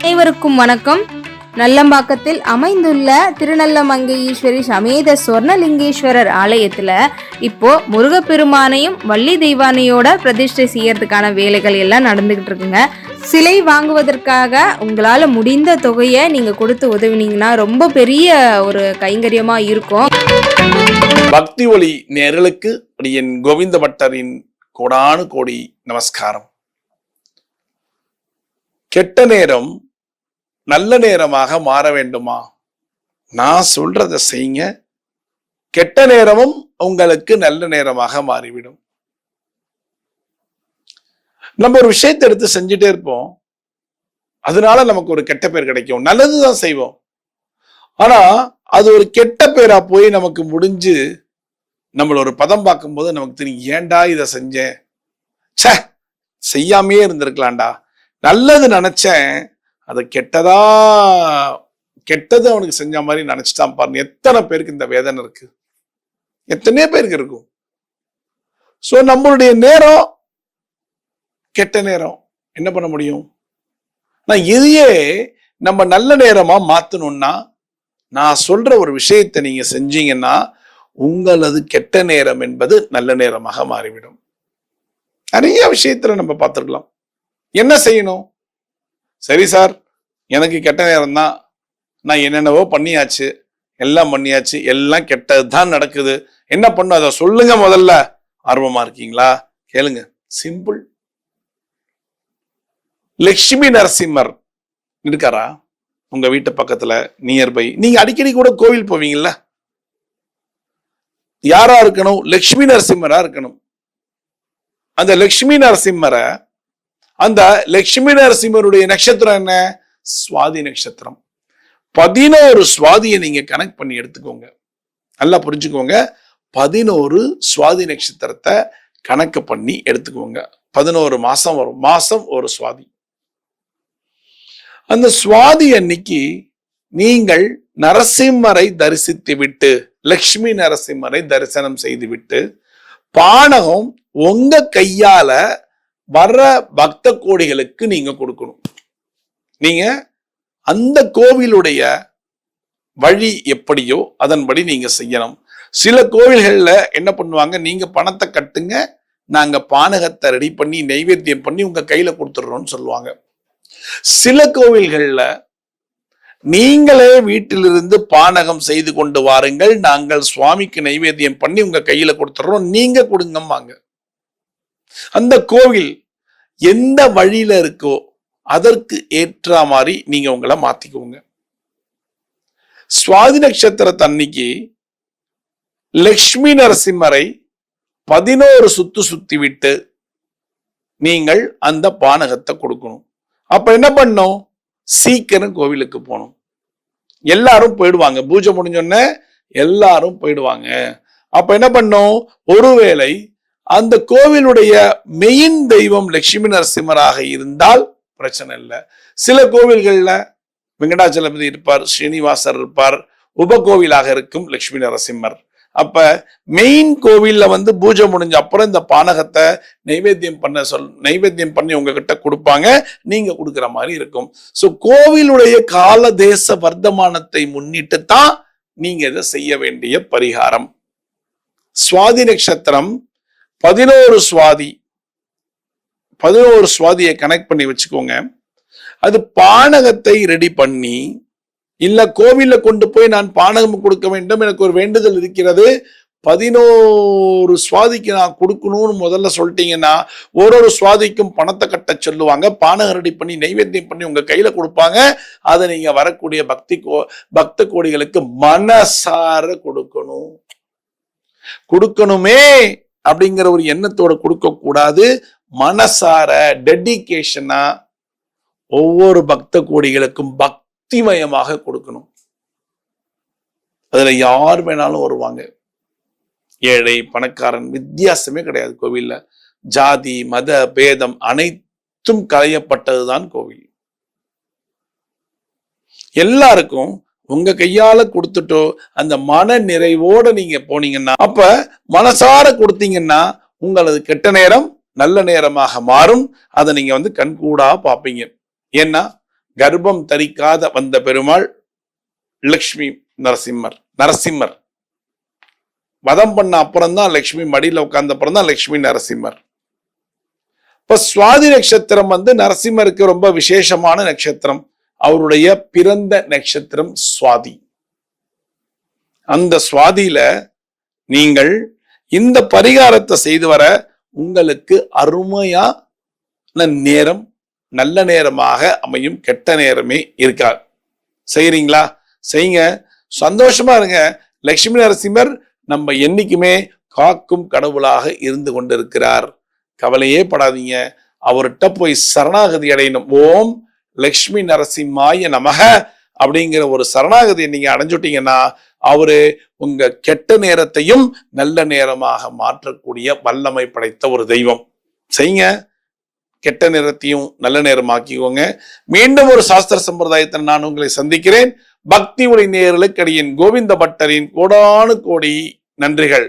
அனைவருக்கும் வணக்கம். நல்லம்பாக்கத்தில் அமைந்துள்ள திருநல்லமங்கை ஈஸ்வரி சமேத சொர்ணலிங்கேஸ்வரர் ஆலயத்துல இப்போ முருகப்பெருமானையும் வள்ளி தெய்வானையோட பிரதிஷ்டை செய்யறதுக்கான வேலைகள் எல்லாம் நடந்துகிட்டு இருக்குங்க. சிலை வாங்குவதற்காக உங்களால முடிந்த தொகையை நீங்க கொடுத்து உதவினீங்கன்னா ரொம்ப பெரிய ஒரு கைங்கரியமா இருக்கும். பக்தி ஒளி நேயர்களுக்கு என் கோவிந்த பட்டரின் கோடானு கோடி நமஸ்காரம். கெட்ட நேரம் நல்ல நேரமாக மாற வேண்டுமா? நான் சொல்றத செய்யுங்க, கெட்ட நேரமும் உங்களுக்கு நல்ல நேரமாக மாறிவிடும். நம்ம ஒரு விஷயத்தை எடுத்து செஞ்சுட்டே இருப்போம், அதனால நமக்கு ஒரு கெட்ட பேர் கிடைக்கும். நல்லதுதான் செய்வோம், ஆனா அது ஒரு கெட்ட பேரா போய் நமக்கு முடிஞ்சு நம்மள ஒரு பதம் பார்க்கும்போது நமக்கு தெரியும், ஏன்டா இதை செஞ்சேன், சே செய்யாமே இருந்திருக்கலாம்டா, நல்லது நினைச்சேன் அது கெட்டது அவனுக்கு செஞ்ச மாதிரி நினைச்சுட்டான் பாருங்க. எத்தனை பேருக்கு இந்த வேதனை இருக்கு, எத்தனை பேருக்கு இருக்கும். சோ நம்மளுடைய நேரம் கெட்ட நேரம், என்ன பண்ண முடியும்? நான் இதையே நம்ம நல்ல நேரமா மாத்தணும்னா, நான் சொல்ற ஒரு விஷயத்தை நீங்க செஞ்சீங்கன்னா உங்களது கெட்ட நேரம் என்பது நல்ல நேரமாக மாறிவிடும். நிறைய விஷயத்துல நம்ம பார்த்துருக்கலாம். என்ன செய்யணும்? சரி சார், எனக்கு கெட்ட நேரம் தான், நான் என்னென்னவோ பண்ணியாச்சு, எல்லாம் பண்ணியாச்சு, எல்லாம் கெட்டதுதான் நடக்குது, என்ன பண்ணும் அதை சொல்லுங்க. முதல்ல ஆர்வமா இருக்கீங்களா? கேளுங்க. சிம்பிள். லட்சுமி நரசிம்மர் இருக்காரா உங்க வீட்டு பக்கத்துல நியர்பை? நீங்க அடிக்கடி கூட கோவில் போவீங்கல்ல, யாரா இருக்கணும்? லட்சுமி நரசிம்மரா இருக்கணும். அந்த லட்சுமி நரசிம்மரை, அந்த லட்சுமி நரசிம்மருடைய நட்சத்திரம் என்ன? சுவாதி நட்சத்திரம். 11 சுவாதியை நீங்க கனெக்ட் பண்ணி எடுத்துக்கோங்க. நல்லா புரிஞ்சுக்கோங்க. 11 சுவாதி நட்சத்திரத்தை கணக்கு பண்ணி எடுத்துக்கோங்க. 11 மாசம் வரும், மாசம் ஒரு சுவாதி. அந்த சுவாதி அன்னைக்கு நீங்கள் நரசிம்மரை தரிசித்து விட்டு, லட்சுமி நரசிம்மரை தரிசனம் செய்து விட்டு, பானகம் உங்க கையால வர்ற பக்த கோடிகளுக்கு நீங்க கொடுக்கணும். நீங்க அந்த கோவிலுடைய வழி எப்படியோ அதன்படி நீங்க செய்யணும். சில கோவில்கள்ல என்ன பண்ணுவாங்க, நீங்க பணத்தை கட்டுங்க, நாங்க பானகத்தை ரெடி பண்ணி நைவேத்தியம் பண்ணி உங்க கையில கொடுத்துடுறோம்னு சொல்லுவாங்க. சில கோவில்கள்ல நீங்களே வீட்டிலிருந்து பானகம் செய்து கொண்டு வாருங்கள், நாங்கள் சுவாமிக்கு நைவேத்தியம் பண்ணி உங்க கையில கொடுத்துடுறோம், நீங்க கொடுங்கம்பாங்க. அந்த கோவில் எந்த வழியில இருக்கோ அதற்கு ஏற்ற மாதிரி நீங்க உங்களை மாத்திக்கோங்க. சுவாதி நட்சத்திரத்து அன்னைக்கு லட்சுமி நரசிம்மரை 11 சுத்து சுத்தி விட்டு நீங்கள் அந்த பானகத்தை கொடுக்கணும். அப்ப என்ன பண்ணும்? சீக்கிரம் கோவிலுக்கு போகணும். எல்லாரும் போயிடுவாங்க, பூஜை முடிஞ்சோடனே எல்லாரும் போயிடுவாங்க. அப்ப என்ன பண்ணும்? ஒருவேளை அந்த கோவிலுடைய மெயின் தெய்வம் லட்சுமி நரசிம்மராக இருந்தால் பிரச்சனை இல்லை. சில கோவில்கள்ல வெங்கடாச்சலபதி இருப்பார், ஸ்ரீனிவாசர் இருப்பார், உபகோவிலாக இருக்கும் லட்சுமி நரசிம்மர். அப்ப மெயின் கோவில்ல பூஜை முடிஞ்ச அப்புறம் இந்த பானகத்தை நைவேத்தியம் பண்ணி உங்ககிட்ட கொடுப்பாங்க, நீங்க கொடுக்குற மாதிரி இருக்கும். சோ கோவிலுடைய கால தேச வர்த்தமானத்தை முன்னிட்டு தான் நீங்க இதை செய்ய வேண்டிய பரிகாரம். சுவாதி நட்சத்திரம் 11 சுவாதியை கனெக்ட் பண்ணி வச்சுக்கோங்க. அது பானகத்தை ரெடி பண்ணி, இல்ல கோவில்ல கொண்டு போய் நான் பானகம் கொடுக்க வேண்டும், எனக்கு ஒரு வேண்டுதல் இருக்கிறது, 11 சுவாதிக்கு நான் கொடுக்கணும்னு முதல்ல சொல்லிட்டீங்கன்னா ஒரு சுவாதிக்கும் பணத்தை கட்ட சொல்லுவாங்க, பானகம் ரெடி பண்ணி நைவேத்தியம் பண்ணி உங்க கையில கொடுப்பாங்க. அதை நீங்க வரக்கூடிய பக்த கோடிகளுக்கு மனசார கொடுக்கணுமே அப்படிங்கிற ஒரு எண்ணத்தோட கொடுக்க கூடாது. மனசார டெடிகேஷனா ஒவ்வொரு பக்த கோடிகளுக்கும் பக்திமயமாக கொடுக்கணும். அதுல யார் வேணாலும் வருவாங்க, ஏழை பணக்காரன் வித்தியாசமே கிடையாது. கோவில்ல ஜாதி மத பேதம் அனைத்தும் களையப்பட்டதுதான் கோவில். எல்லாருக்கும் உங்க கையால கொடுத்துட்டோ அந்த மன நிறைவோட நீங்க போனீங்கன்னா, அப்ப மனசார கொடுத்தீங்கன்னா உங்களது கெட்ட நேரம் நல்ல நேரமாக மாறும். அதை நீங்க கண்கூடா பார்ப்பீங்க. ஏன்னா கர்ப்பம் தரிக்காத வந்த பெருமாள் லக்ஷ்மி நரசிம்மர் வதம் பண்ண அப்புறம் தான் லக்ஷ்மி மடியில உட்கார்ந்த அப்புறம் தான் லக்ஷ்மி நரசிம்மர். இப்ப சுவாதி நட்சத்திரம் நரசிம்மருக்கு ரொம்ப விசேஷமான நட்சத்திரம். அவருடைய பிறந்த நட்சத்திரம் சுவாதி. அந்த சுவாதியில நீங்கள் இந்த பரிகாரத்தை செய்து வர உங்களுக்கு அருமையான நேரம் நல்ல நேரமாக அமையும். கெட்ட நேரமே இருக்காது. செய்றீங்களா? செய்யுங்க, சந்தோஷமா இருங்க. லட்சுமி நரசிம்மர் நம்ம என்னைக்குமே காக்கும் கடவுளாக இருந்து கொண்டிருக்கிறார். கவலையே படாதீங்க. அவர்கிட்ட போய் சரணாகதி அடையணும். ஓம் லக்ஷ்மி நரசிம்மாய நமக அப்படிங்கிற ஒரு சரணாகதியை நீங்க அடைஞ்சுட்டீங்கன்னா அவரு உங்க கெட்ட நேரத்தையும் நல்ல நேரமாக மாற்றக்கூடிய வல்லமை படைத்த ஒரு தெய்வம். செய்யுங்க, கெட்ட நேரத்தையும் நல்ல நேரமாக்கிக்கோங்க. மீண்டும் ஒரு சாஸ்திர சம்பிரதாயத்தில் நான் உங்களை சந்திக்கிறேன். பக்தி ஒளி நேயர்களுக்கு அடியேன் கோவிந்த பட்டரின் கோடானு கோடி நன்றிகள்.